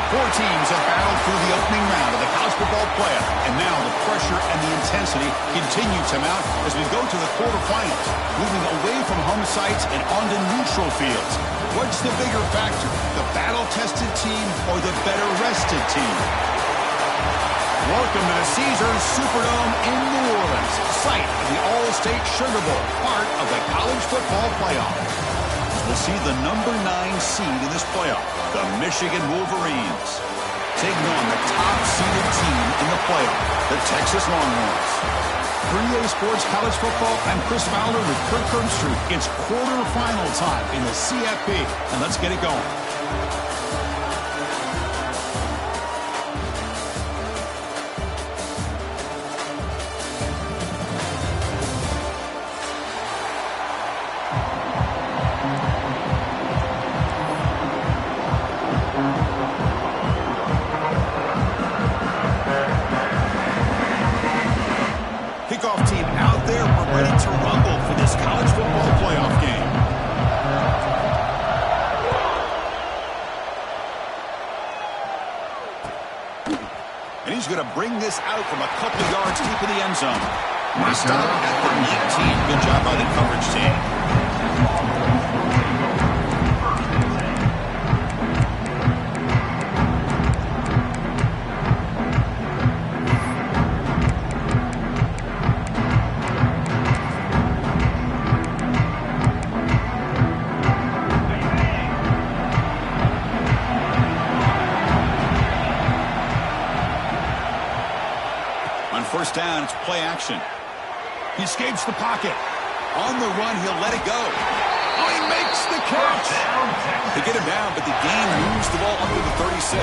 Four teams have battled through the opening round of the college football playoff, and now the pressure and the intensity continue to mount as we go to the quarterfinals, moving away from home sites and onto neutral fields. What's the bigger factor, the battle-tested team or the better-rested team? Welcome to Caesars Superdome in New Orleans, site of the All-State Sugar Bowl, part of the college football playoff. We'll see the number 9 seed in this playoff, the Michigan Wolverines, taking on the top-seeded team in the playoff, the Texas Longhorns. For EA Sports College Football, I'm Chris Fowler with Kirk Herbstreit. It's quarterfinal time in the CFP, and let's get it going. Bring this out from a couple of yards deep in the end zone. They stop at the 19. Good job by the coverage team. First down, it's play action. He escapes the pocket. On the run, he'll let it go. Oh, he makes the catch. They get him down, but the gain moves the ball up to the 36.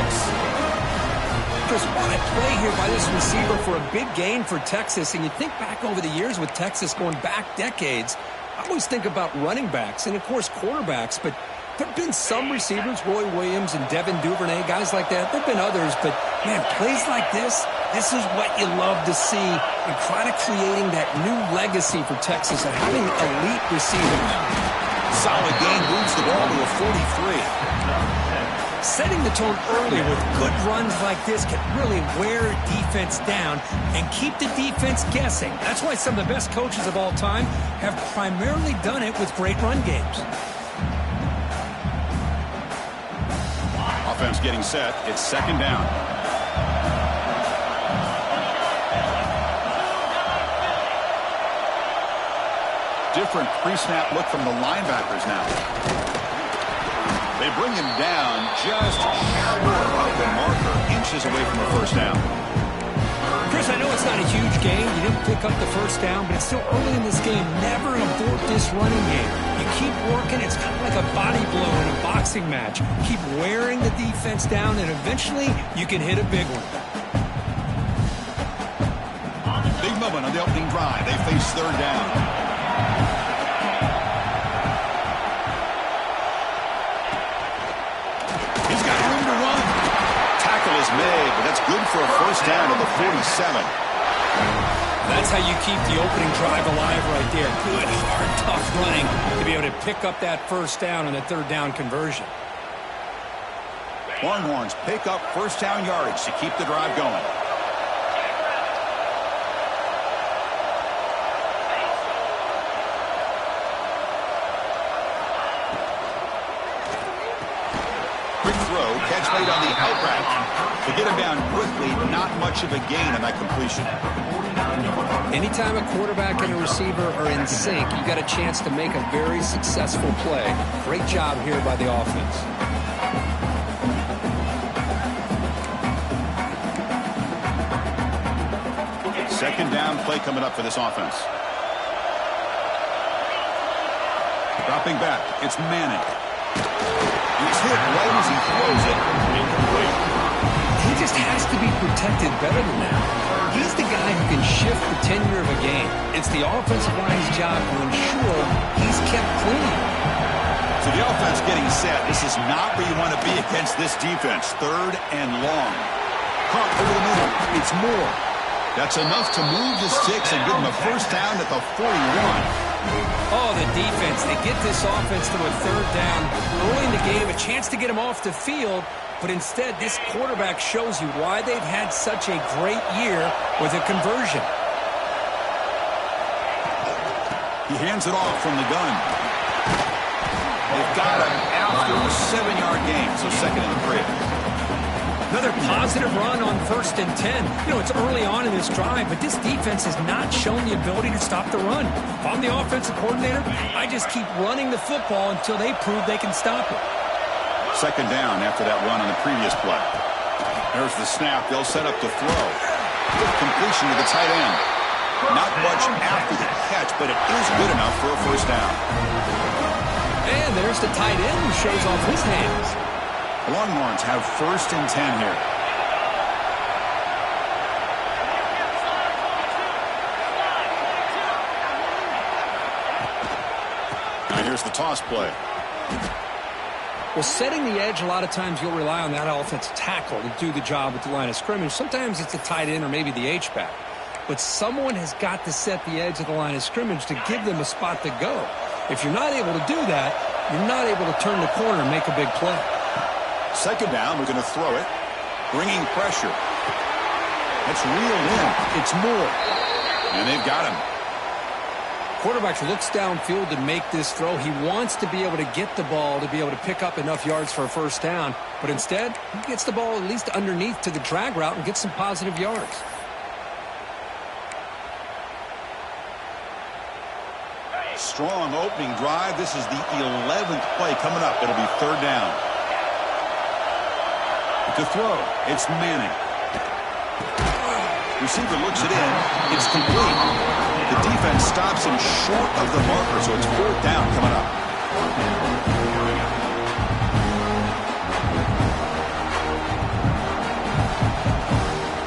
Chris, what a play here by this receiver for a big gain for Texas. And you think back over the years with Texas going back decades, I always think about running backs and, of course, quarterbacks, but there have been some receivers, Roy Williams and Devin Duvernay, guys like that. There have been others, but, man, plays like this is what you love to see and kind of creating that new legacy for Texas of having elite receivers. Solid gain moves the ball to a 43. Setting the tone early with good runs like this can really wear defense down and keep the defense guessing. That's why some of the best coaches of all time have primarily done it with great run games. Offense getting set. It's second down. Different pre-snap look from the linebackers now. They bring him down just short of the marker, inches away from the first down. Chris, I know it's not a huge game. You didn't pick up the first down, but it's still early in this game. Never abort this running game. You keep working. It's kind of like a body blow in a boxing match. Keep wearing the defense down, and eventually you can hit a big one. Big moment on the opening drive. They face third down. Is made, but that's good for a first down at the 47. That's how you keep the opening drive alive right there. Good, hard, tough running to be able to pick up that first down on the third down conversion. Longhorns pick up first down yardage to keep the drive going. Quick throw, catch made on the out route. To get him down quickly, not much of a gain on that completion. Anytime a quarterback and a receiver are in sync, you got a chance to make a very successful play. Great job here by the offense. Second down play coming up for this offense. Dropping back, it's Manning. He's hit right as he throws it. Incomplete. He just has to be protected better than that. He's the guy who can shift the tenure of a game. It's the offensive line's job to ensure he's kept clean. So the offense getting set. This is not where you want to be against this defense. 3rd and long. Caught over the middle. It's Moore. That's enough to move the sticks and give them a first down at the 41. Oh, the defense. They get this offense to a 3rd down. Early in the game, a chance to get them off the field. But instead, this quarterback shows you why they've had such a great year with a conversion. He hands it off from the gun. They've got him after a 7-yard gain, so 2nd and 3. Another positive run on 1st and 10. You know, it's early on in this drive, but this defense has not shown the ability to stop the run. If I'm the offensive coordinator, I just keep running the football until they prove they can stop it. 2nd down after that run on the previous play. There's the snap. They'll set up to throw. Good completion to the tight end. Not much after the catch, but it is good enough for a first down. And there's the tight end who shows off his hands. The Longhorns have 1st and 10 here. Now here's the toss play. Well, setting the edge, a lot of times you'll rely on that offensive tackle to do the job at the line of scrimmage. Sometimes it's a tight end or maybe the H-back. But someone has got to set the edge of the line of scrimmage to give them a spot to go. If you're not able to do that, you're not able to turn the corner and make a big play. 2nd down, we're going to throw it. Bringing pressure. It's reeled in. It's Moore. And they've got him. Quarterback looks downfield to make this throw. He wants to be able to get the ball to be able to pick up enough yards for a first down. But instead, he gets the ball at least underneath to the drag route and gets some positive yards. Strong opening drive. This is the 11th play coming up. It'll be 3rd down. To throw, it's Manning. Receiver looks it in. It's complete. The defense stops him short of the marker, so it's 4th down coming up.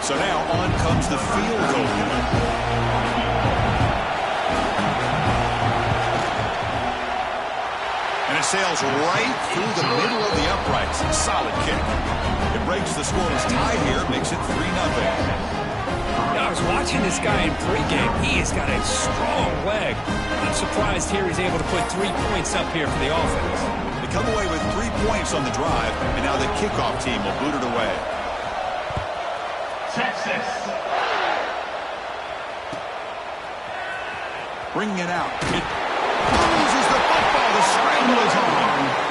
So now on comes the field goal unit. And it sails right through the middle of the uprights. Solid kick. It breaks the scoreless tie here, makes it 3-0. I was watching this guy in pregame. He has got a strong leg. I'm surprised here he's able to put 3 points up here for the offense. They come away with 3 points on the drive, and now the kickoff team will boot it away. Texas. Bringing it out. It loses the football. The scramble is on.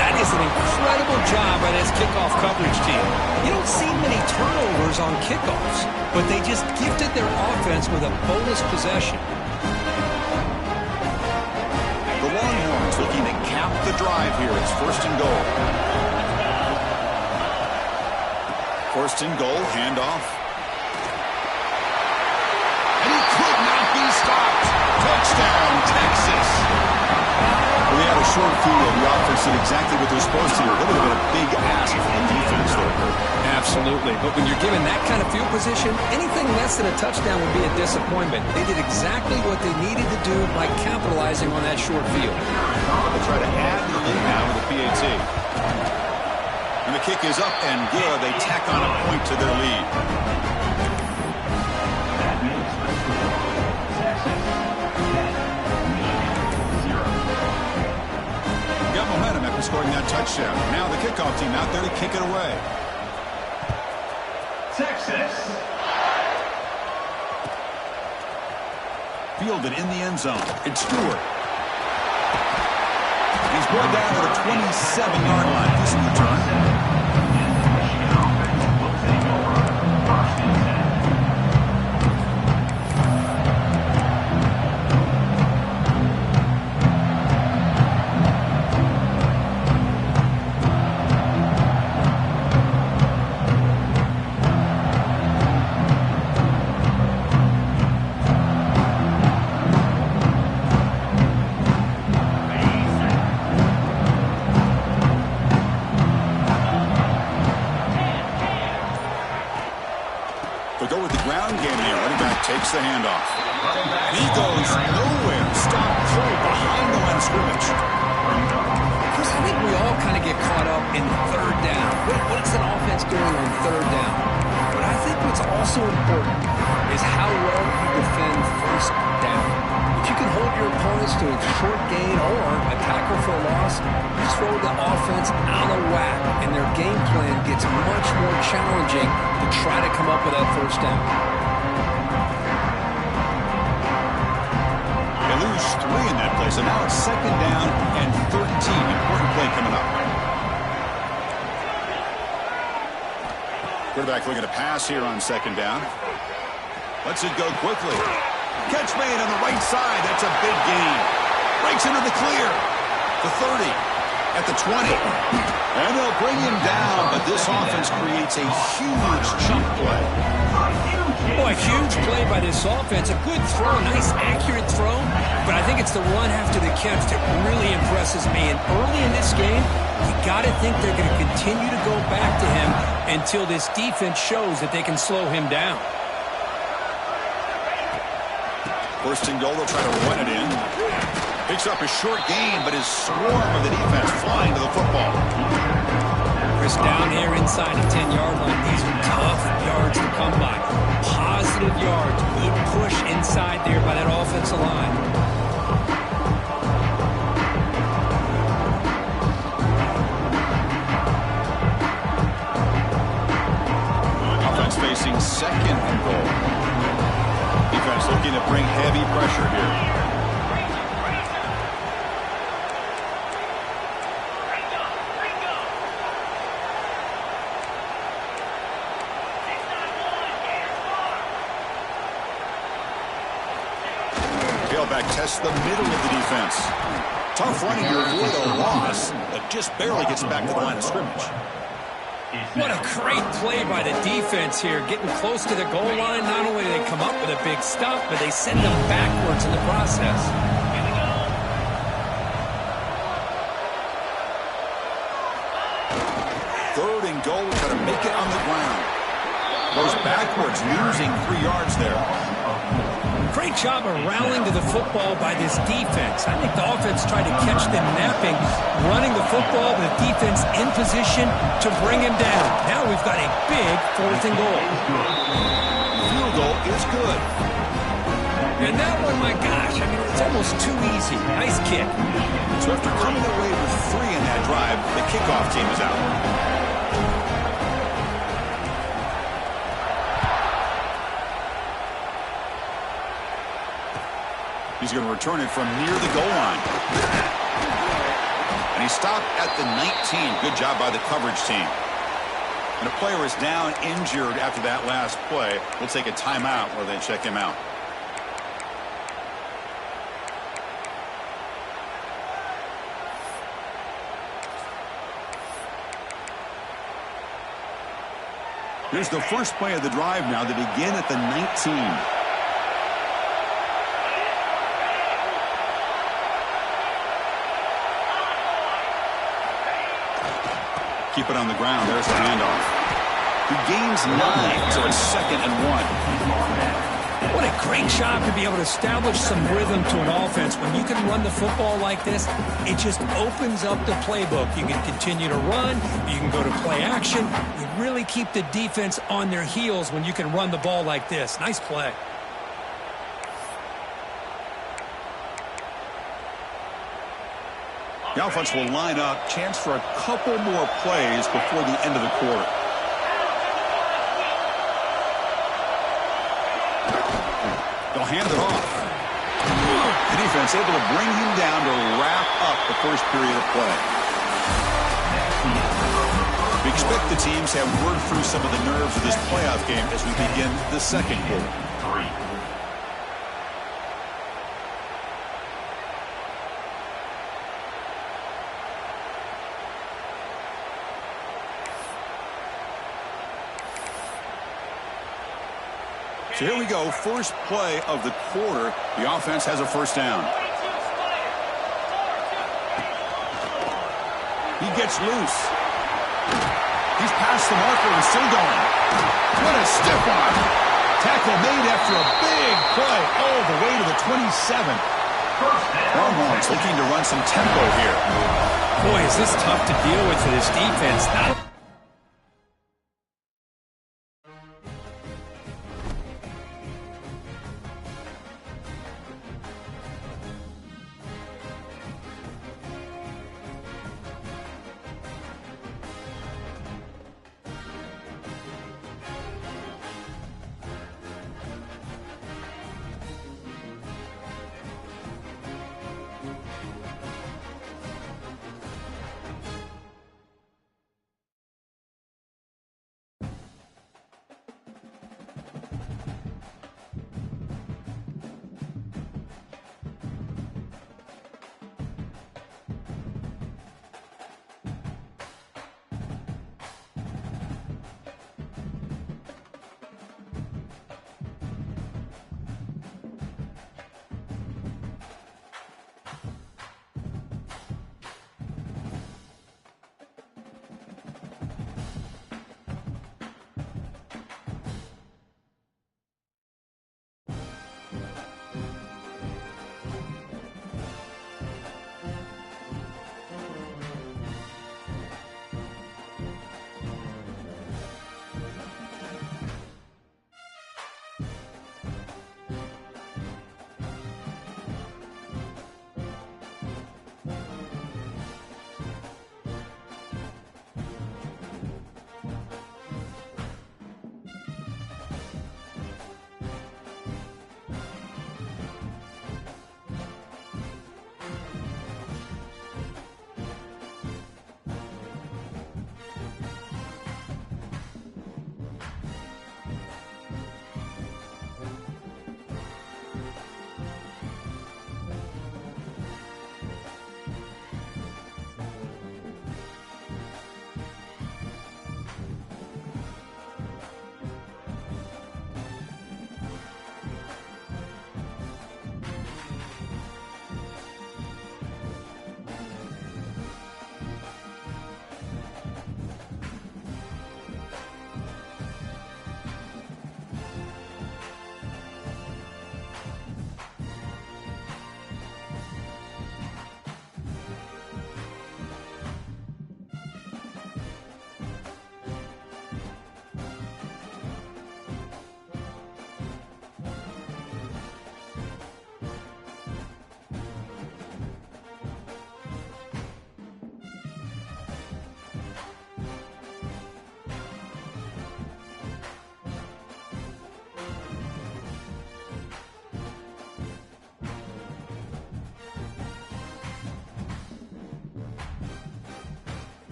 That is an incredible job by this kickoff coverage team. You don't see many turnovers on kickoffs, but they just gifted their offense with a bonus possession. The Longhorns looking to cap the drive here. It's 1st and goal. 1st and goal, handoff. And he could not be stopped. Touchdown, Texas. They had a short field. The offense did exactly what they're supposed to do. That would have been a big ask for the defense there. Absolutely. But when you're given that kind of field position, anything less than a touchdown would be a disappointment. They did exactly what they needed to do by capitalizing on that short field. They'll try to add to the lead now with a PAT. And the kick is up and good. They tack on a point to their lead. Got momentum after scoring that touchdown. Now the kickoff team out there to kick it away. Texas. Fielded in the end zone. It's Stewart. He's brought down to the 27-yard line. Decent return. also important is how well you defend first down. If you can hold your opponents to a short gain or a tackle for a loss, you throw the offense out of whack, and their game plan gets much more challenging to try to come up with that first down. They lose 3 in that play, so now it's 2nd down and 13. Important play coming up. Quarterback looking to pass here on 2nd down. Lets it go quickly. Catch made on the right side. That's a big gain. Breaks into the clear. The 30. At the 20. And they'll bring him down, but this offense creates a huge chunk play. Boy, a huge play by this offense. A good throw, nice accurate throw. But I think it's the run after the catch that really impresses me. And early in this game, you got to think they're going to continue to go back to him until this defense shows that they can slow him down. 1st and goal, they'll try to run it in. Picks up a short gain, but his swarm of the defense flying to the football. Chris, down here inside the 10-yard line, these are tough yards to come by. Positive yards, good push inside there by that offensive line. Offense facing 2nd and goal. Defense looking to bring heavy pressure here. Tailback tests the middle of the defense. Tough running to avoid a loss, but just barely gets back to the line of scrimmage. What a great play by the defense here. Getting close to the goal line, not only do they come up with a big stop, but they send them backwards in the process. 3rd and goal, try to make it on the ground. Goes backwards, losing 3 yards there. Great job of rallying to the football by this defense. I think the offense tried to catch them napping, running the football with the defense in position to bring him down. Now we've got a big 4th and goal. Field goal is good. And that one, my gosh, I mean, it's almost too easy. Nice kick. So after coming away with 3 in that drive, the kickoff team is out. He's going to return it from near the goal line. And he stopped at the 19. Good job by the coverage team. And a player is down injured after that last play. We'll take a timeout while they check him out. Here's the first play of the drive now to begin at the 19. Keep it on the ground. There's the handoff. He gains 9, so it's 2nd and 1. What a great job to be able to establish some rhythm to an offense. When you can run the football like this, it just opens up the playbook. You can continue to run. You can go to play action. You really keep the defense on their heels when you can run the ball like this. Nice play. The offense will line up. Chance for a couple more plays before the end of the quarter. They'll hand it off. The defense able to bring him down to wrap up the first period of play. We expect the teams to have worked through some of the nerves of this playoff game as we begin the 2nd quarter. So here we go, first play of the quarter. The offense has a first down. He gets loose. He's past the marker and still going. What a stiff arm. Tackle made after a big play all the way to the 27. Longhorns looking to run some tempo here. Boy, is this tough to deal with for this defense.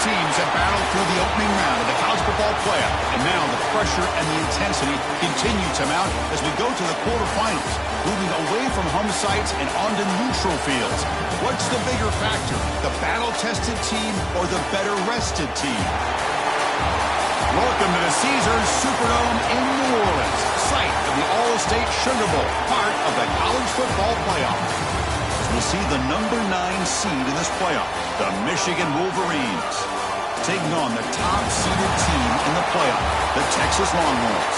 teams have battled through the opening round of the college football playoff, and now the pressure and the intensity continue to mount as we go to the quarterfinals, moving away from home sites and onto neutral fields. What's the bigger factor, the battle-tested team or the better-rested team? Welcome to the Caesars Superdome in New Orleans, site of the All-State Sugar Bowl, part of the college football playoff. We'll see the number 9 seed in this playoff, the Michigan Wolverines, taking on the top-seeded team in the playoff, the Texas Longhorns.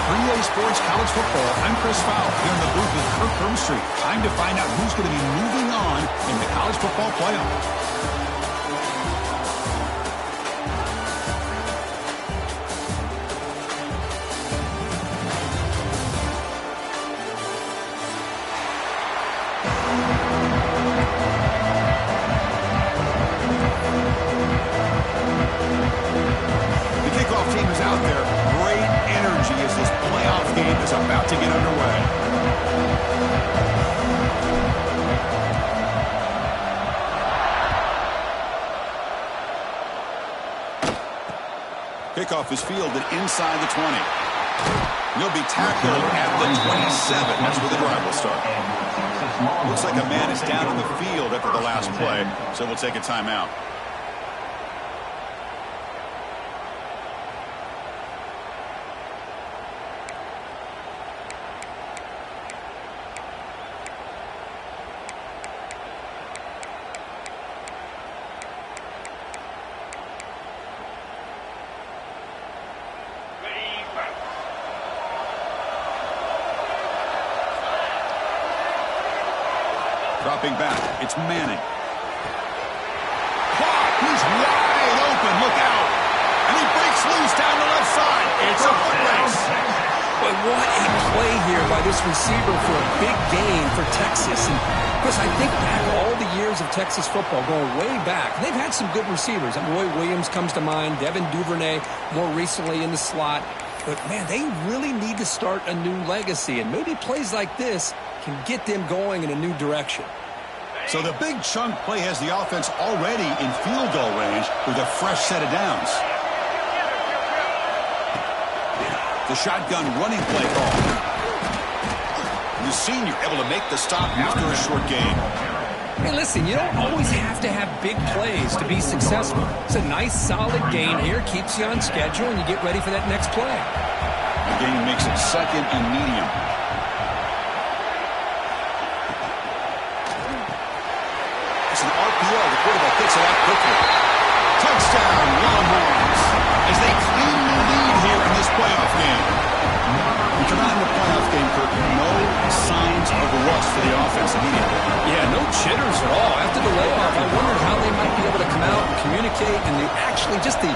For EA Sports College Football, I'm Chris Fowler here in the booth with Kirk Hermstreet. Time to find out who's going to be moving on in the college football playoff. About to get underway. Kickoff is fielded inside the 20. He'll be tackled at the 27. That's where the drive will start. Looks like a man is down in the field after the last play, so we'll take a timeout. Dropping back, it's Manning. Caught, he's wide open, look out. And he breaks loose down the left side. It's a foot race. But what a play here by this receiver for a big gain for Texas. And Chris, I think back all the years of Texas football, going way back, they've had some good receivers. Roy Williams comes to mind, Devin Duvernay more recently in the slot. But, man, they really need to start a new legacy. And maybe plays like this can get them going in a new direction. So the big chunk play has the offense already in field goal range with a fresh set of downs. The shotgun running play call. The senior able to make the stop after a short game. Hey, listen, you don't always have to have big plays to be successful. It's a nice, solid gain here, keeps you on schedule, and you get ready for that next play. The gain makes it second and medium. It's an RPO. The quarterback picks it up quickly. Touchdown, Longhorns, as they claim the lead here in this playoff game. We come out in the playoff game, Kirk, no signs of rust for the offense immediately. Yeah, no jitters at all. After the layoff, I wondered how they might be able to come out and communicate, and actually just the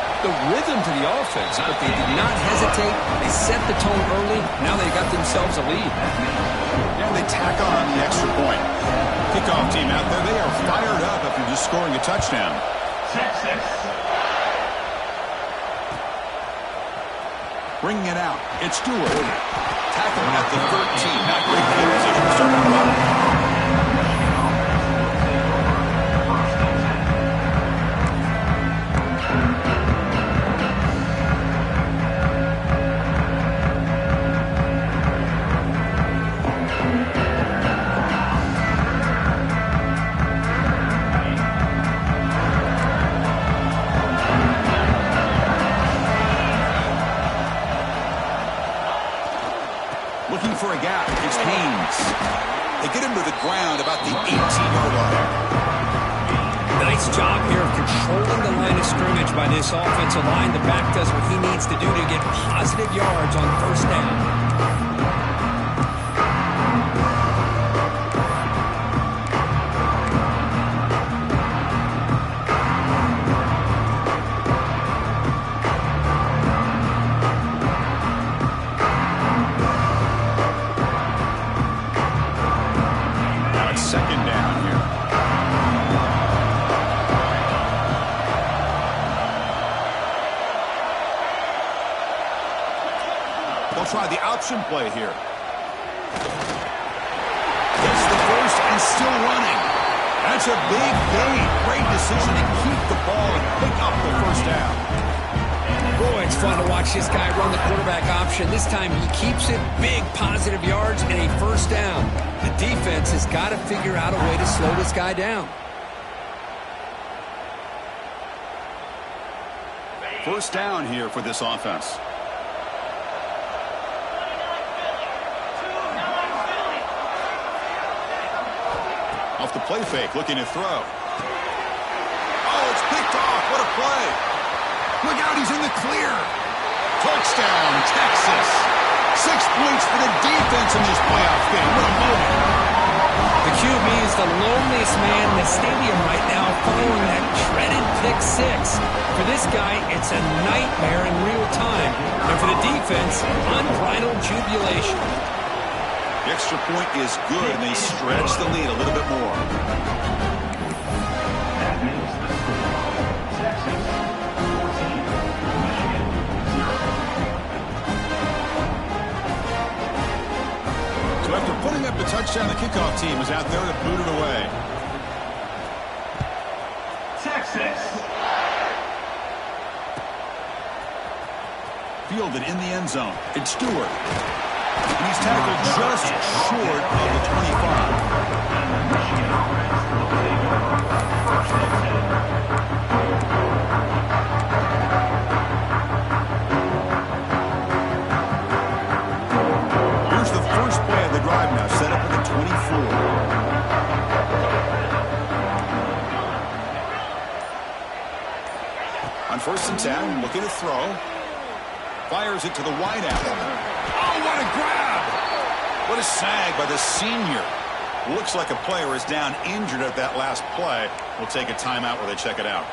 rhythm to the offense. But they did not hesitate. They set the tone early. Now they got themselves a lead. And they tack on the extra point. Kickoff team out there, they are fired up after just scoring a touchdown. Bringing it out, it's Stewart. Tackle at the 13. Not great field position to start the run. Looking for a gap. It's Haynes. They get him to the ground about the 18-yard line. Nice job here of controlling the line of scrimmage by this offensive line. The back does what he needs to do to get positive yards on first down. Second down here. They'll try the option play here. Gets the first and still running. That's a big gain. Great decision to keep the ball and pick up the first down. Boy, it's fun to watch this guy run the quarterback option. This time he keeps it, big positive yards, and a first down. The defense has got to figure out a way to slow this guy down. First down here for this offense. Off the play fake, looking to throw. Oh, it's picked off. What a play. Look out, he's in the clear. Touchdown, Texas. 6 points for the defense in this playoff game. What a moment. The QB is the loneliest man in the stadium right now following that dreaded pick-6. For this guy, it's a nightmare in real time. And for the defense, unbridled jubilation. The extra point is good, and they stretch the lead a little bit more. So after putting up the touchdown, the kickoff team is out there to boot it away. Texas. Fielded in the end zone. It's Stewart. And he's tackled just short of the 25. Here's the first play of the drive now, set up at the 24. On 1st and 10, looking to throw. Fires it to the wideout. Oh, what a grab! What a sag by the senior. Looks like a player is down injured at that last play. We'll take a timeout while they check it out.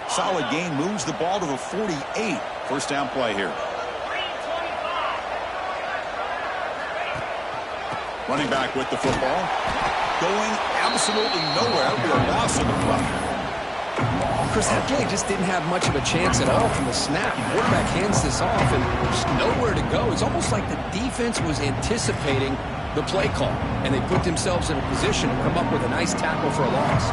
Solid gain, moves the ball to the 48. First down play here. Running back with the football. Going absolutely nowhere. It'll be a loss on the play. Chris, that play just didn't have much of a chance at all from the snap. The quarterback hands this off and there's nowhere to go. It's almost like the defense was anticipating the play call, and they put themselves in a position to come up with a nice tackle for a loss.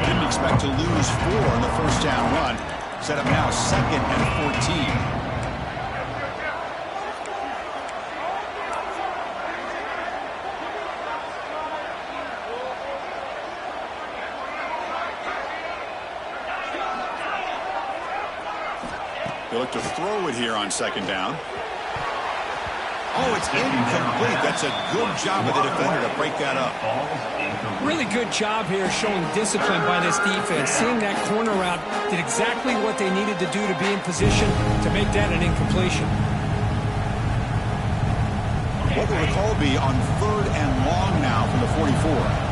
Didn't expect to lose 4 on the first down run. Set up now 2nd and 14. They look to throw it here on 2nd down. Oh, it's incomplete. That's a good job of the defender to break that up. Really good job here showing discipline by this defense. Seeing that corner route did exactly what they needed to do to be in position to make that an incompletion. What will the call be on 3rd and long now from the 44?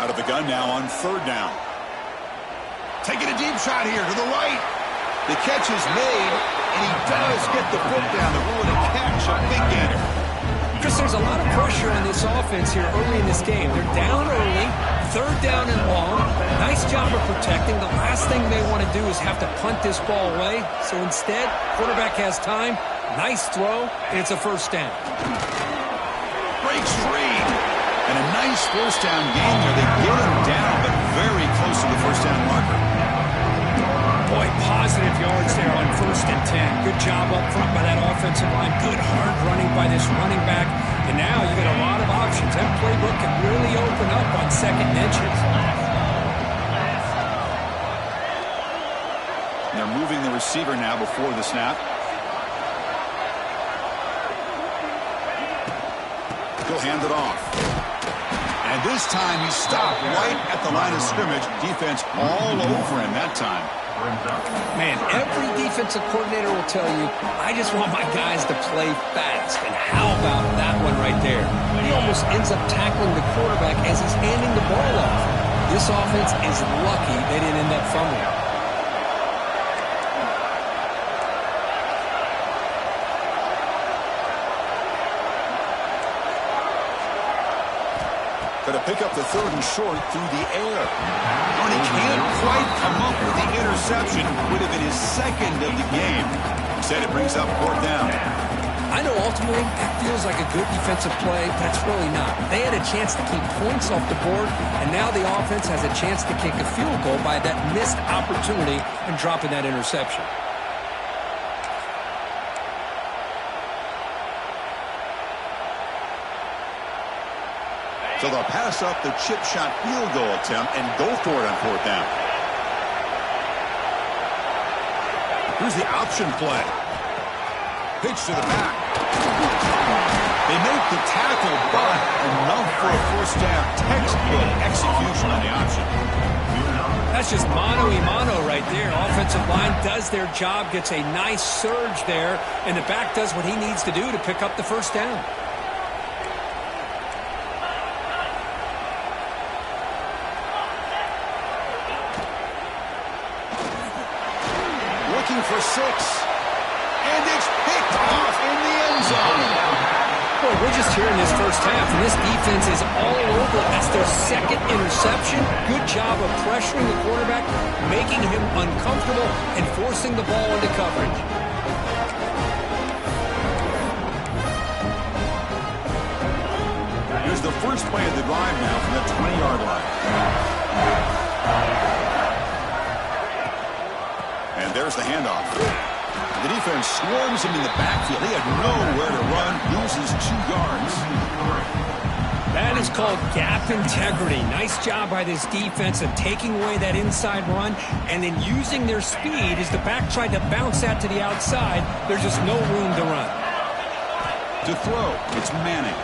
Out of the gun now on 3rd down. Taking a deep shot here to the right. The catch is made, and he does get the foot down to ruin a catch, a big gainer. Chris, there's a lot of pressure on this offense here early in this game. They're down early, 3rd down and long. Nice job of protecting. The last thing they want to do is have to punt this ball away. So instead, quarterback has time. Nice throw, and it's a first down. Breaks free. And a nice first down gain there. They get him down, but very close to the first down marker. Boy, positive yards there on 1st and 10. Good job up front by that offensive line. Good hard running by this running back. And now you got a lot of options. That playbook can really open up on 2nd and inches. And they're moving the receiver now before the snap. He'll hand it off. And this time he stopped right at the line of scrimmage. Defense all over him that time. Man, every defensive coordinator will tell you, I just want my guys to play fast. And how about that one right there? He almost ends up tackling the quarterback as he's handing the ball off. This offense is lucky they didn't end up fumbling. Going to pick up the third and short through the air. And he can't quite come up with the interception. Would have been his second of the game. Instead, it brings up fourth down. I know ultimately that feels like a good defensive play, but it's really not. They had a chance to keep points off the board, and now the offense has a chance to kick a field goal by that missed opportunity and dropping that interception. So they'll pass up the chip shot field goal attempt and go for it on fourth down. Here's the option play. Pitch to the back. They make the tackle, but enough for a first down. Textbook execution on the option. That's just mano-a-mano right there. Offensive line does their job, gets a nice surge there, and the back does what he needs to do to pick up the first down. For 6, and it's picked off in the end zone. Boy, we're just here in this first half, and this defense is all over. That's their second interception. Good job of pressuring the quarterback, making him uncomfortable, and forcing the ball into coverage. Here's the first play of the drive now from the 20-yard line. And there's the handoff. The defense swarms him in the backfield. He had nowhere to run, loses 2 yards. That is called gap integrity. Nice job by this defense of taking away that inside run and then using their speed as the back tried to bounce that to the outside. There's just no room to run. To throw, it's Manning.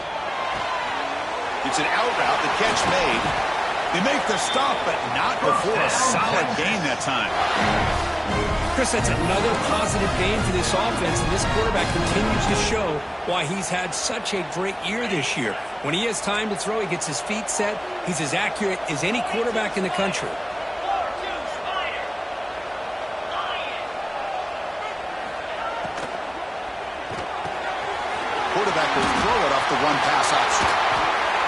It's an out route, the catch made. They make the stop, but not before a solid gain that time. Chris, that's another positive game for this offense, and this quarterback continues to show why he's had such a great year this year. When he has time to throw, he gets his feet set. He's as accurate as any quarterback in the country. Quarterback will throw it off the one-pass option.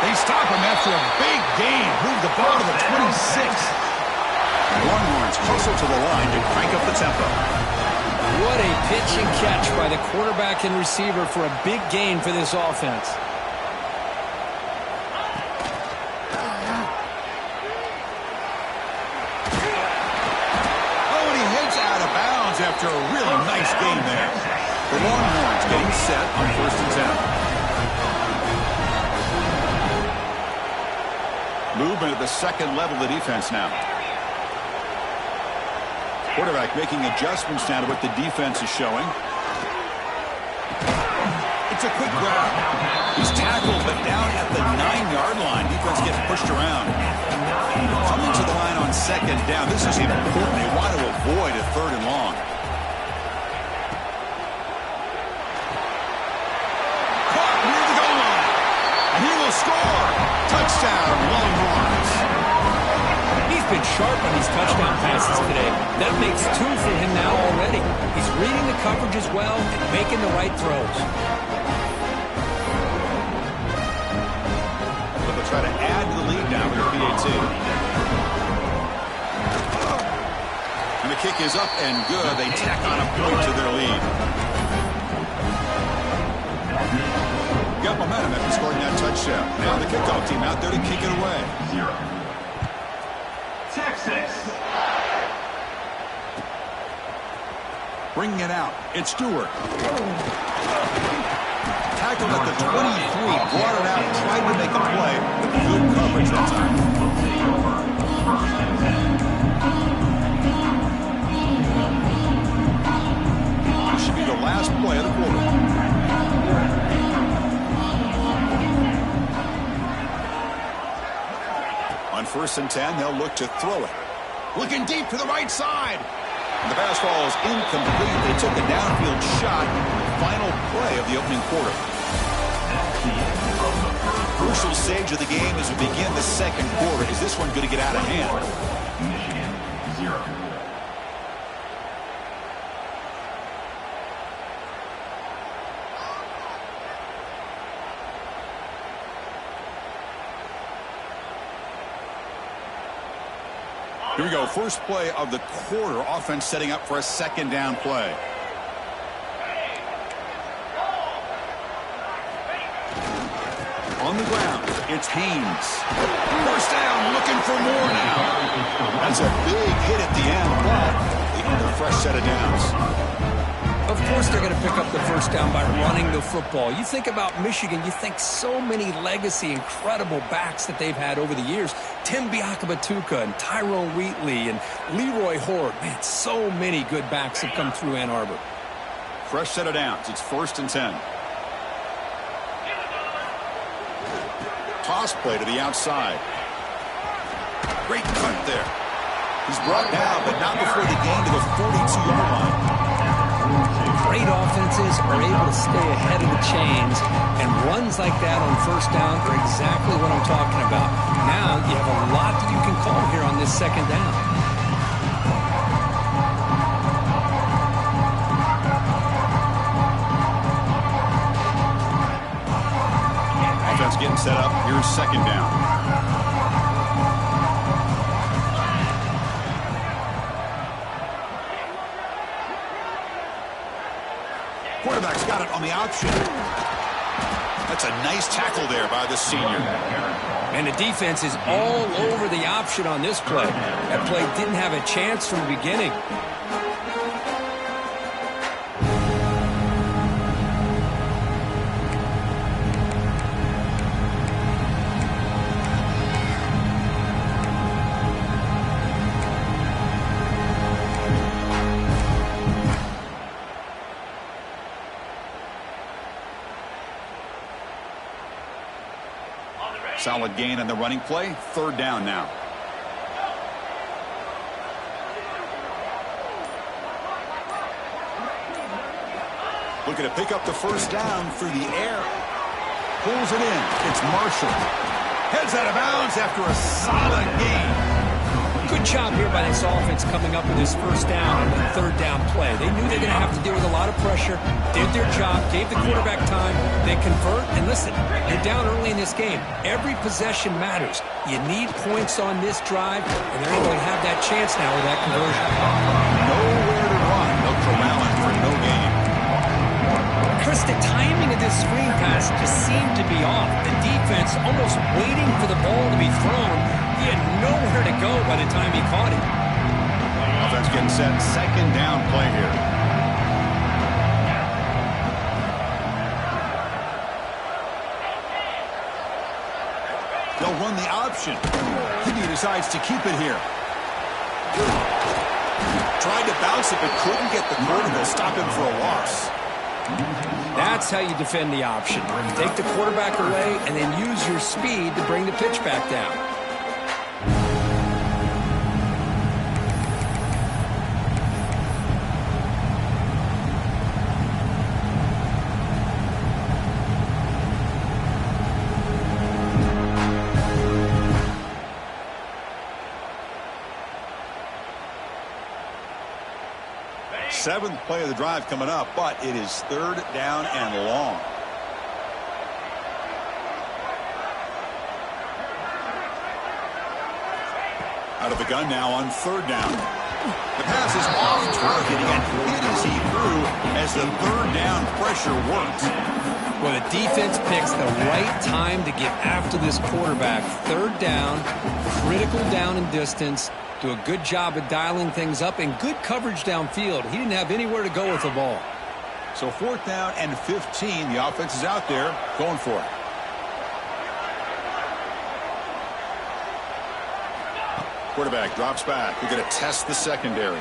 They stop him after a big gain. Move the ball to the 26. Longhorns hustle to the line to crank up the tempo. What a pitch and catch by the quarterback and receiver for a big gain for this offense. Oh, and he heads out of bounds after a really nice gain there. The Longhorns getting set on 1st and 10. Movement at the second level of the defense now. Quarterback making adjustments now to what the defense is showing. It's a quick grab. He's tackled, but down at the 9-yard line. Defense gets pushed around. Coming to the line on second down. This is important. They want to avoid a 3rd and long. Caught near the goal line. And he will score. Touchdown, Longhorns. He's been sharp on these touchdown passes today. That makes 2 for him now already. He's reading the coverage as well and making the right throws. They'll try to add to the lead now with the PAT. And the kick is up and good. They tack on a point to their lead. Got momentum after scoring that touchdown. Now the kickoff team out there to kick it away. Texas. Bringing it out. It's Stewart. Tackled at the 23. Brought it out. Tried to make a play. But good coverage that time. This should be the last play of the quarter. On 1st and 10, they'll look to throw it. Looking deep to the right side. And the pass ball is incomplete. They took a downfield shot. Final play of the opening quarter. Crucial stage of the game as we begin the second quarter. Is this one going to get out of hand? Michigan 0. Here we go. First play of the quarter. Offense setting up for a second down play. On the ground, it's Haynes. First down, looking for more now. That's a big hit at the end, but they get a fresh set of downs. Of course they're going to pick up the first down by running the football. You think about Michigan, you think so many legacy, incredible backs that they've had over the years. Tim Biakabatuka and Tyrone Wheatley and Leroy Horde. Man, so many good backs have come through Ann Arbor. Fresh set of downs. It's 1st and 10. Toss play to the outside. Great cut there. He's brought down, but not before the gain to the 42-yard line. Great offenses are able to stay ahead of the chains, and runs like that on first down are exactly what I'm talking about. Now you have a lot that you can call here on this second down. Offense getting set up. Here's second down. Quarterback's got it on the option. That's a nice tackle there by the senior. And the defense is all over the option on this play. That play didn't have a chance from the beginning. Solid gain on the running play. Third down now. Looking to pick up the first down through the air. Pulls it in. It's Marshall. Heads out of bounds after a solid gain. Good job here by this offense coming up with this first down and the third down play. They knew they were going to have to deal with a lot of pressure, did their job, gave the quarterback time, they convert, and listen, you're down early in this game. Every possession matters. You need points on this drive, and they're able to have that chance now with that conversion. Nowhere to run. They'll corral it for no gain. Chris, the timing of this screen pass just seemed to be off. The defense almost waiting for the ball to be thrown. He had nowhere to go by the time he caught it. Offense getting set. Second down play here. They'll run the option. He decides to keep it here. Tried to bounce it, but couldn't get the corner. They'll stop him for a loss. That's how you defend the option. Take the quarterback away and then use your speed to bring the pitch back down. Seventh play of the drive coming up, but it is third down and long. Out of the gun now on third down. The pass is off target. He got hit as he threw as the third down pressure works. Well, the defense picks the right time to get after this quarterback. Third down, critical down and distance. Do a good job of dialing things up and good coverage downfield. He didn't have anywhere to go with the ball. So fourth down and 15. The offense is out there going for it. Quarterback drops back. We're going to test the secondary.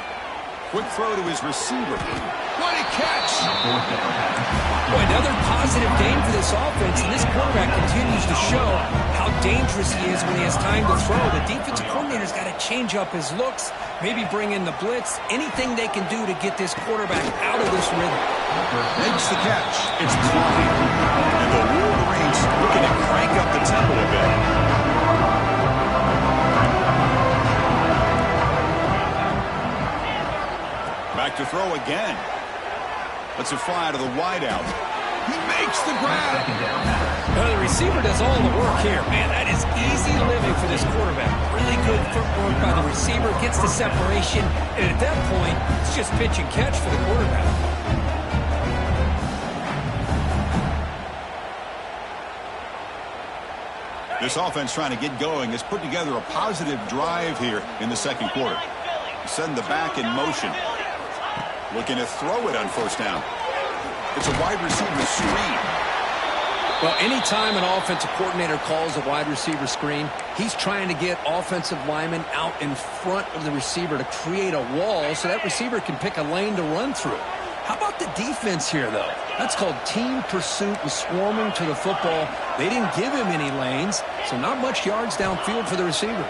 Quick throw to his receiver. What a catch! Boy, another positive game for this offense, and this quarterback continues to show how dangerous he is when he has time to throw. The defensive coordinator's got to change up his looks, maybe bring in the blitz, anything they can do to get this quarterback out of this rhythm. Makes the catch. It's tied. And the Wolverines looking to crank up the tempo a bit. Back to throw again. Let's it fly to the wideout. He makes the grab. Well, the receiver does all the work here. Man, that is easy living for this quarterback. Really good footwork by the receiver, gets the separation, and at that point, it's just pitch and catch for the quarterback. This offense trying to get going has put together a positive drive here in the second quarter. Send the back in motion. Looking to throw it on first down. It's a wide receiver screen. Well, anytime an offensive coordinator calls a wide receiver screen, he's trying to get offensive linemen out in front of the receiver to create a wall so that receiver can pick a lane to run through. How about the defense here, though? That's called team pursuit and swarming to the football. They didn't give him any lanes, so not much yards downfield for the receiver.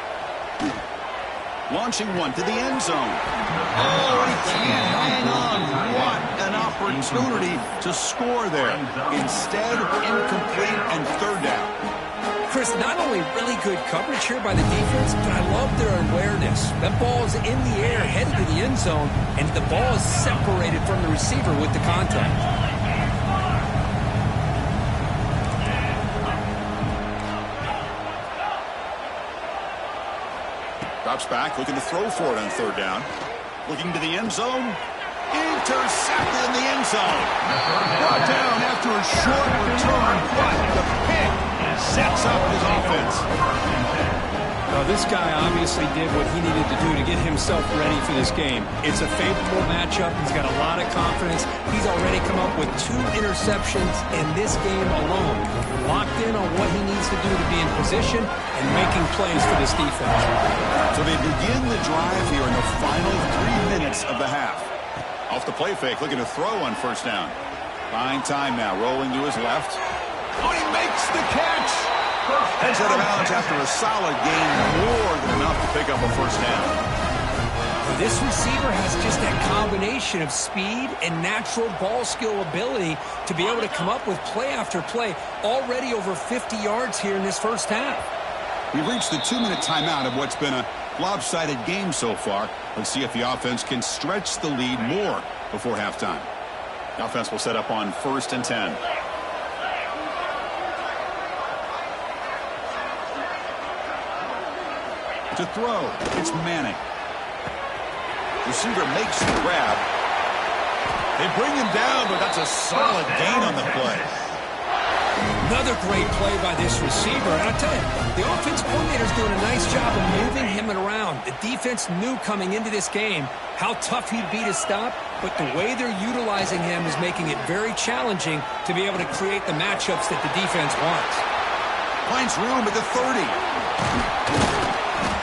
Launching one to the end zone. Oh, he can't hang on. What an opportunity to score there. Instead, incomplete and third down. Chris, not only really good coverage here by the defense, but I love their awareness. That ball is in the air, headed to the end zone, and the ball is separated from the receiver with the contact. Drops back, looking to throw for it on third down. Looking to the end zone. Intercepted in the end zone. Brought down after a short return, but the pick sets up his offense. Now, this guy obviously did what he needed to do to get himself ready for this game. It's a favorable matchup. He's got a lot of confidence. He's already come up with 2 interceptions in this game alone. Locked in on what he needs to do to be in position and making plays for this defense. So they begin the drive here in the final 3 minutes of the half. Off the play fake, looking to throw on first down. Buying time now, rolling to his left. Oh, he makes the catch! Heads out of bounds after a solid gain, more than enough to pick up a first down. This receiver has just that combination of speed and natural ball skill ability to be able to come up with play after play. Already over 50 yards here in this first half. We've reached the 2-minute timeout of what's been a lopsided game so far. Let's see if the offense can stretch the lead more before halftime. The offense will set up on 1st and 10. To throw, it's Manning. Receiver makes the grab. They bring him down, but that's a solid gain on the play. Another great play by this receiver. And I tell you, the offense coordinator's doing a nice job of moving him around. The defense knew coming into this game how tough he'd be to stop, but the way they're utilizing him is making it very challenging to be able to create the matchups that the defense wants. Finds room at the 30.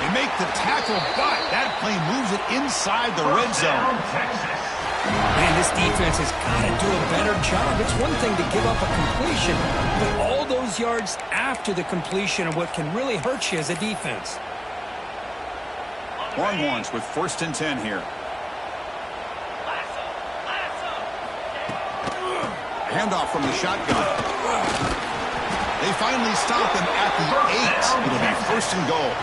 They make the tackle, but that play moves it inside the red zone. Man, this defense has got to do a better job. It's one thing to give up a completion, but all those yards after the completion are what can really hurt you as a defense. Longhorns with 1st and 10 here. Handoff from the shotgun. They finally stop him at the 8. It'll be 1st and goal.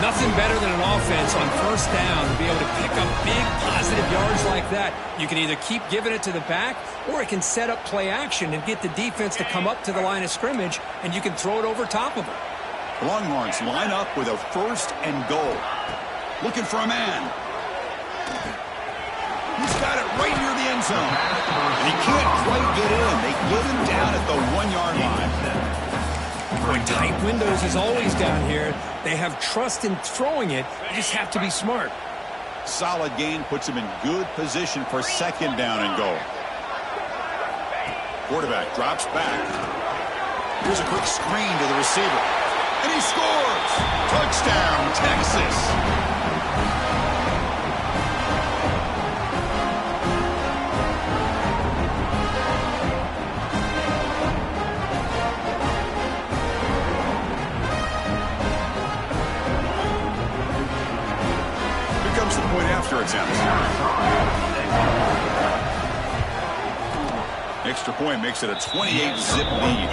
Nothing better than an offense on first down to be able to pick up big positive yards like that. You can either keep giving it to the back, or it can set up play action and get the defense to come up to the line of scrimmage, and you can throw it over top of them. Longhorns line up with a 1st and goal. Looking for a man. He's got it right near the end zone. And he can't quite get in. They get him down at the 1-yard line. Boy, tight windows is always down here. They have trust in throwing it. You just have to be smart. Solid gain puts him in good position for 2nd down and goal. Quarterback drops back. Here's a quick screen to the receiver. And he scores! Touchdown, Texas! The point after attempt. Extra point makes it a 28-zip lead.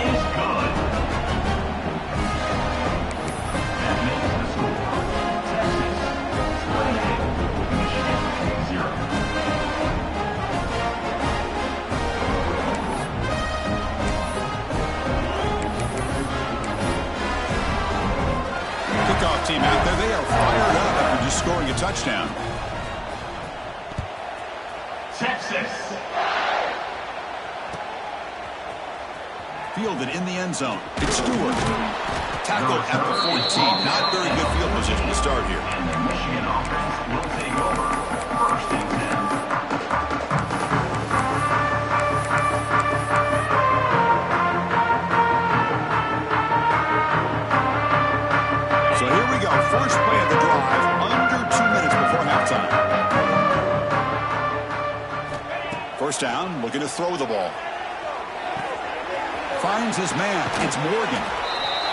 touchdown. Texas. Fielded in the end zone. It's Stewart. Tackled at the 14. Not very good field position to start here. And the Michigan offense will take over. First and 10. So here we go. First play of the drive. Under 2 minutes before halftime. First down. Looking to throw the ball. Finds his man. It's Morgan.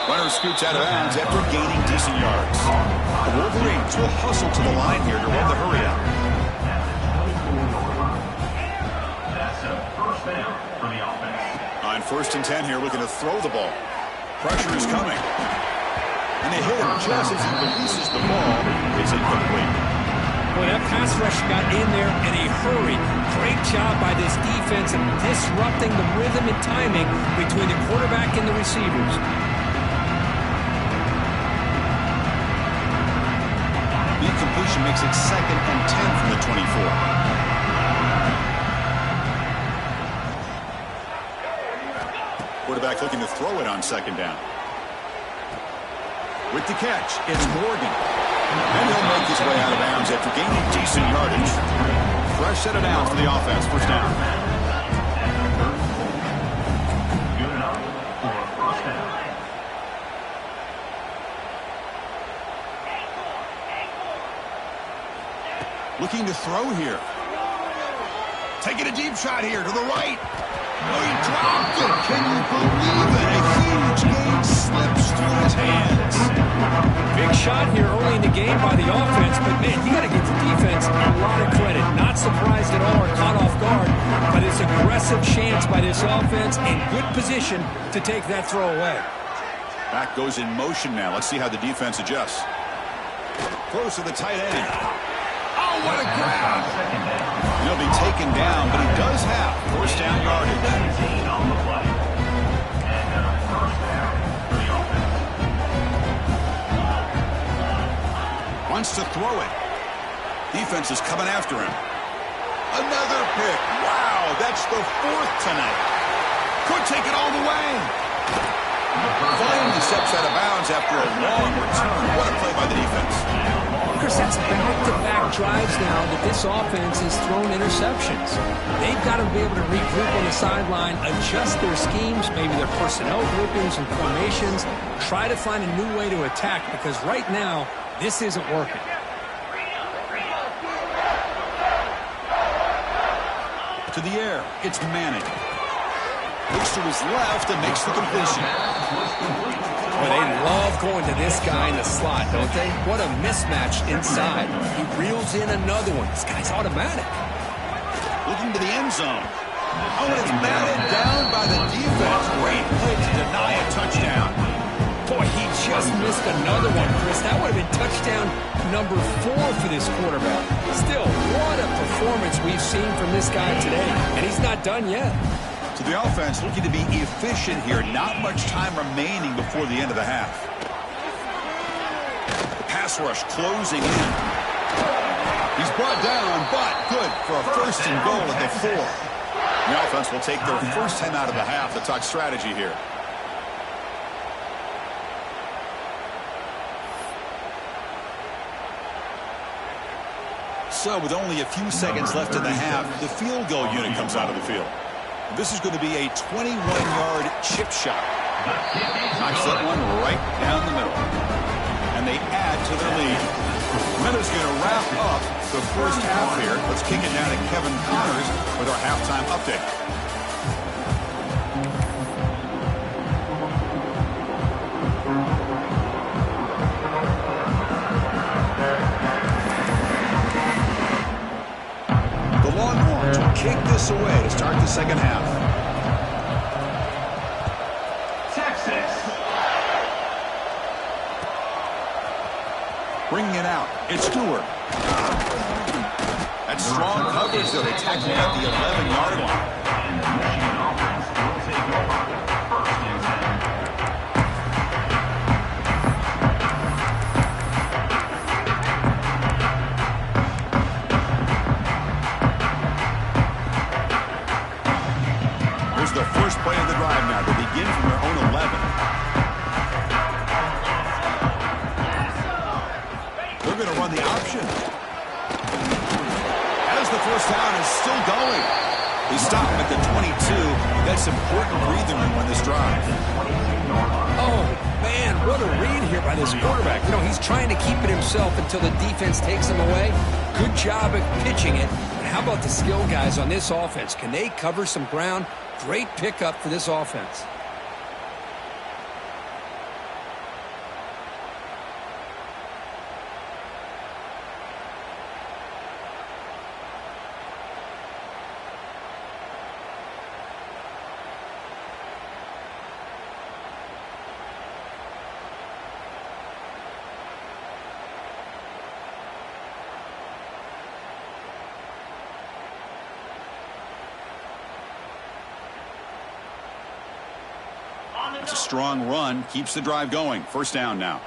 Runner scoots out of bounds after gaining decent yards. The Wolverines will hustle to the line here to run the hurry out. That's a first down for the offense. On first and 10 here, looking to throw the ball. Pressure is coming. And they hit him just as he releases the ball. It's incomplete. Boy, that pass rush got in there in a hurry. Great job by this defense of disrupting the rhythm and timing between the quarterback and the receivers. The incompletion makes it 2nd and 10 from the 24. Quarterback looking to throw it on 2nd down. With the catch, it's Morgan. And he'll make his way out of bounds after gaining decent yardage. Fresh set of downs for the offense. First down. Good enough for a first down. Looking to throw here. Taking a deep shot here to the right. Oh, he dropped it. Can you believe it? A huge gain slips through his hands. Big shot here early in the game by the offense, but man, you got to give the defense a lot of credit. Not surprised at all or caught off guard, but it's aggressive chance by this offense in good position to take that throw away. Back goes in motion now. Let's see how the defense adjusts. Close to the tight end. Oh, what a grab! He'll be taken down, but he does have first down yardage. 17 on the play. And first down for the offense. Wants to throw it. Defense is coming after him. Another pick. Wow, that's the 4th tonight. Could take it all the way. Finally steps out of bounds after a long return. What a play by the defense. Chris, that's back-to-back drives now that this offense has thrown interceptions. They've got to be able to regroup on the sideline, adjust their schemes, maybe their personnel groupings and formations, try to find a new way to attack because right now, this isn't working. To the air, it's Manning. Looks to his left and makes the completion. Well, they love going to this guy in the slot, don't they? What a mismatch inside. He reels in another one. This guy's automatic. Looking to the end zone. Oh, and it's batted down by the defense. Great play to deny a touchdown. Boy, he just missed another one, Chris. That would have been touchdown number 4 for this quarterback. Still, what a performance we've seen from this guy today. And he's not done yet. So the offense looking to be efficient here. Not much time remaining before the end of the half. Pass rush closing in. He's brought down, but good for a first and goal at the 4. The offense will take their first 10 out of the half. The talk strategy here. So with only a few seconds left in the half, the field goal unit comes out of the field. This is going to be a 21-yard chip shot. Knocks that one right down the middle. And they add to their lead. Minutes going to wrap up the first half here. Let's kick it down to Kevin Connors with our halftime update. Longhorns will kick this away to start the second half. Texas. Bringing it out. It's Stewart. That's strong coverage, though. They tackle at the 11-yard line. And the Michigan offense will take over. First and 10. First play of the drive now. They begin from their own 11. They're going to run the option. As the first down is still going. They stop him at the 22. That's important breathing room on this drive. Oh, man, what a read here by this quarterback. You know, he's trying to keep it himself until the defense takes him away. Good job at pitching it. And how about the skill guys on this offense? Can they cover some ground? Great pickup for this offense. It's a strong run, keeps the drive going. First down now.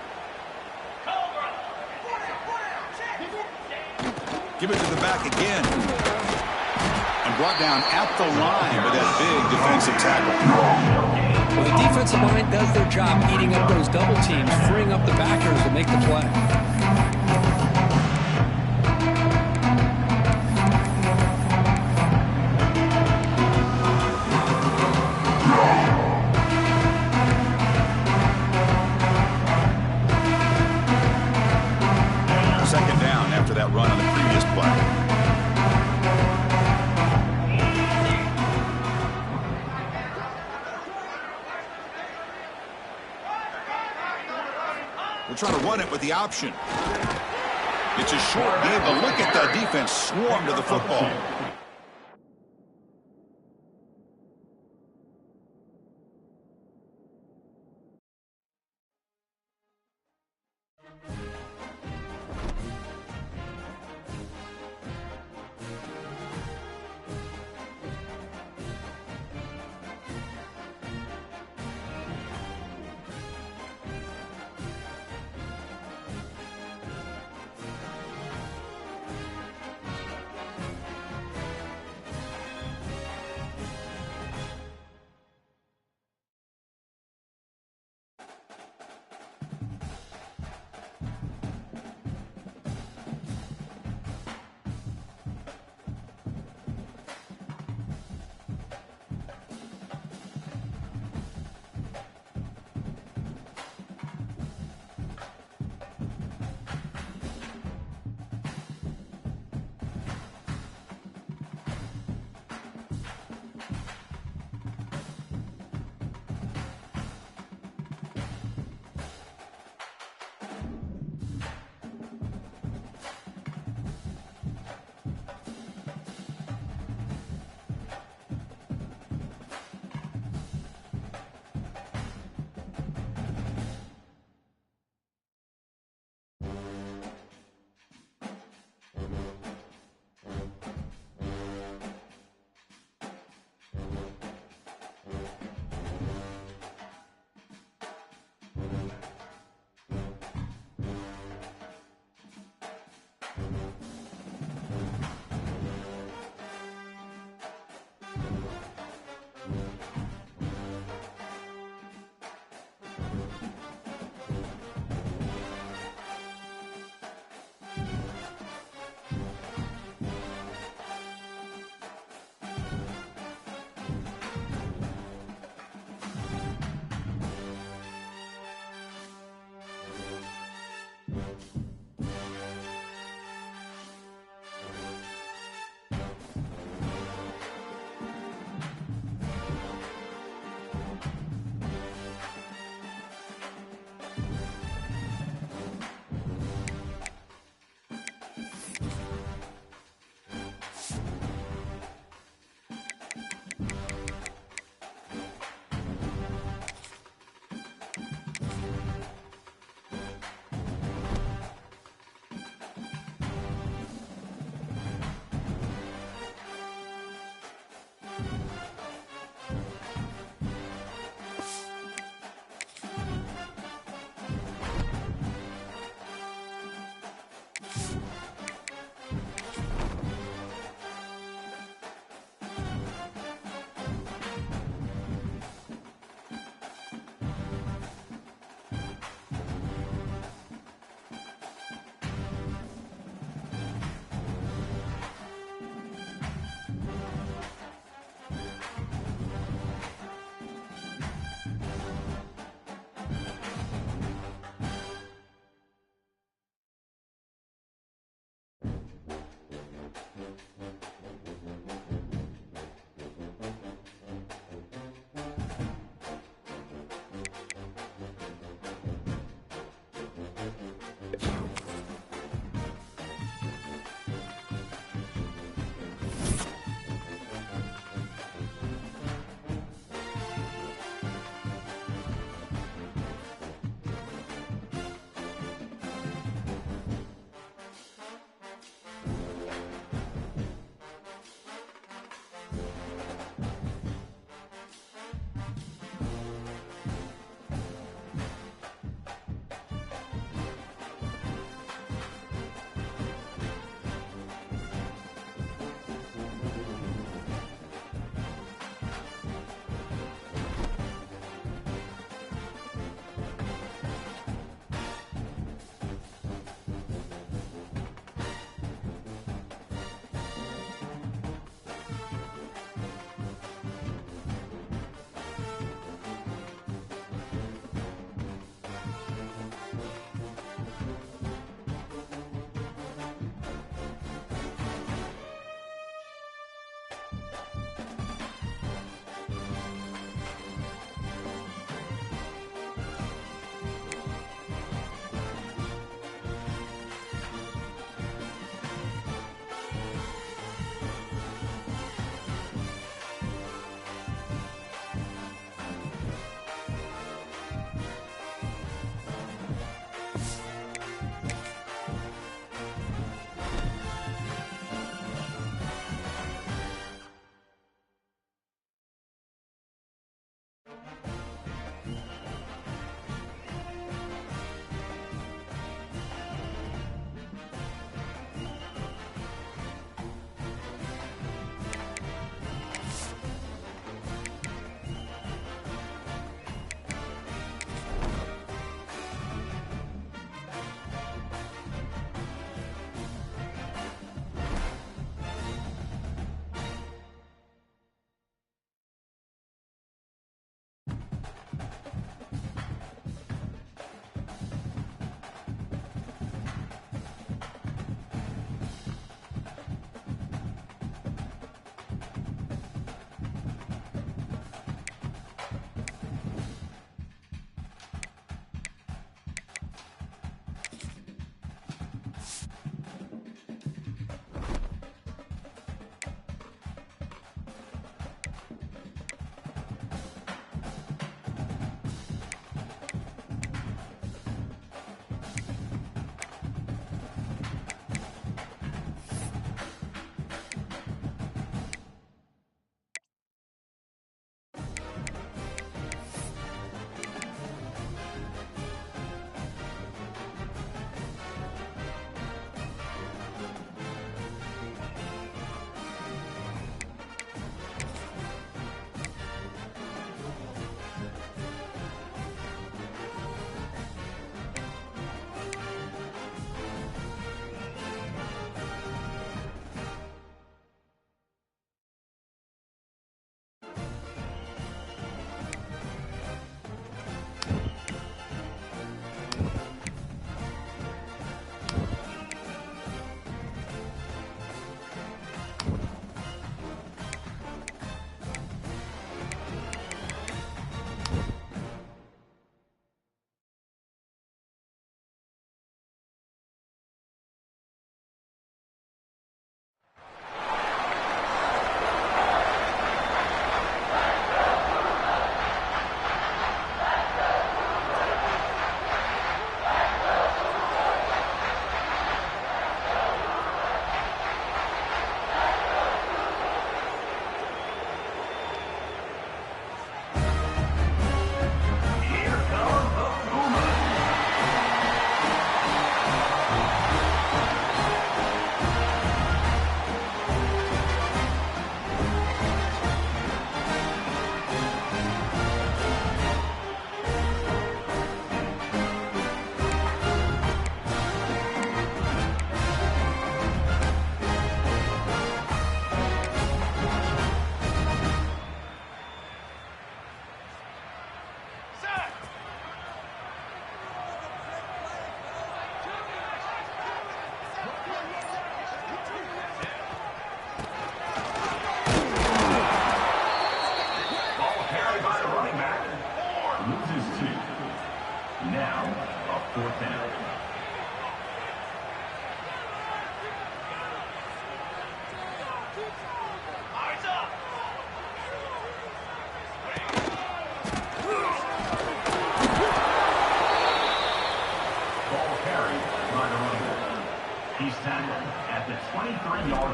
Give it to the back again. And brought down at the line with that big defensive tackle. Well, the defensive line does their job eating up those double teams, freeing up the backers to make the play. Second down after that run on the previous play. We're trying to run it with the option. It's a short game, but look at the defense swarm to the football.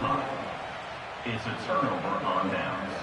line. It's a turnover on downs.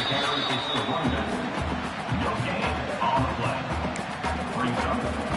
The carry is the running back. No gain on the play. Brings up